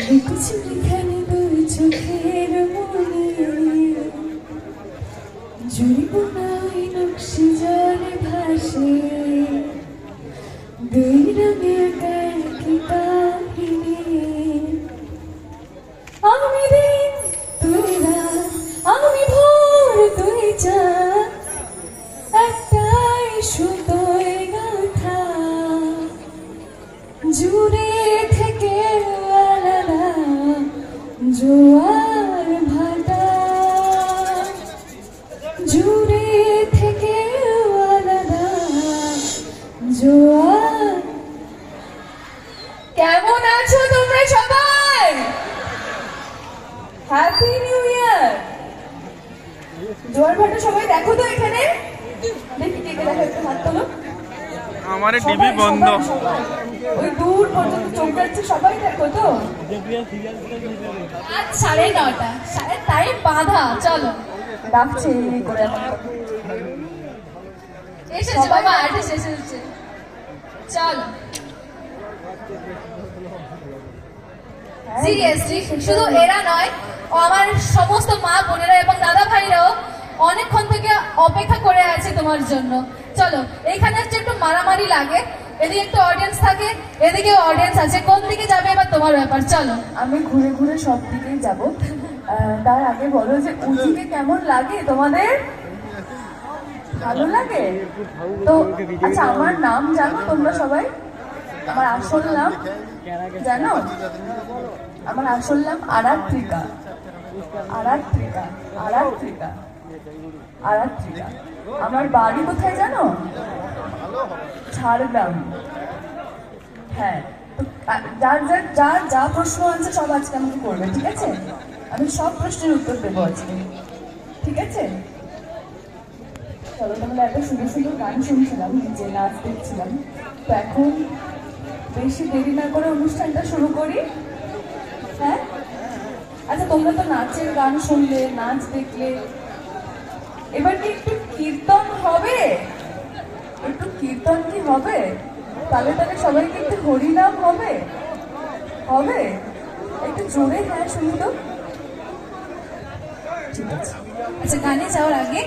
कुछ लिखा नहीं दो चोखेर मने जुड़ी बुनाई नक्शी जले भाসে দুই রঙের গায়কি কাহিনী আমি দিন তুই রাত আমি ভোর তুই চাঁদ একটাই সুতোয় গাঁথা জুড়ে থেকে আলাদা জোয়ার ভাটা জুড়ে থেকে আলাদা জোয়ার। কেমন আছো তোমরা সবাই? Happy new year. জোয়ার ভাটা সবাই দেখো তো এখানে, দেখি কে কে দেখো, একটু হাত তোলো। আমার টিভি বন্ধ, ওই দূর পর্যন্ত চোখ যাচ্ছে, সবাই দেখো তো। আজ 9:30, সাড়ে টাইম বাঁধা। চলো ডাকছে করে এসেছে বাবা, আর্টিস্ট এসেছে। চলো সিরিয়াসলি শুধু এরা নয়, আমার সমস্ত মা বোনেরা এবং দাদা ভাইরাও অনেকক্ষণ থেকে অপেক্ষা করে আছে তোমার জন্য। চলো এইখানে হচ্ছে একটু মারামারি লাগে, এদিকে একটু অডিয়েন্স থাকে, এদিকে অডিয়েন্স আছে, কোন দিকে যাবে এবার তোমার ব্যাপার। চলো আমি ঘুরে ঘুরে সব দিকেই যাব। তার আগে বলো যে উজিকে কেমন লাগে তোমাদের? ভালো লাগে তো? আচ্ছা আমার নাম জানো তোমরা সবাই? আমার আসল নাম জানো? আমার আসল নাম আরাত্রিকা। আরাত্রিকা আরাত্রিকা আরাত্রিকা। আমার বাড়ি কোথায় জানো? ঝাড়গ্রাম। হ্যাঁ, যার যার যার যা প্রশ্ন আছে সব আজকে আমাকে করবে, ঠিক আছে? আমি সব প্রশ্নের উত্তর দেবো আজকে, ঠিক আছে? চলো তাহলে একটা সুন্দর সুন্দর গান শুনছিলাম, নিচে নাচ দেখছিলাম, তো এখন বেশি দেরি না করে অনুষ্ঠানটা শুরু করি। হ্যাঁ আচ্ছা, তোমরা তো নাচের গান শুনলে, নাচ দেখলে, এবার কি একটু কীর্তন হবে? একটু কীর্তন কি হবে? তাহলে তাহলে সবাইকে একটু হরিনাম হবে? হবে একটু জোরে, হ্যাঁ শুনি তো। ঠিক আছে, আচ্ছা গানে যাওয়ার আগে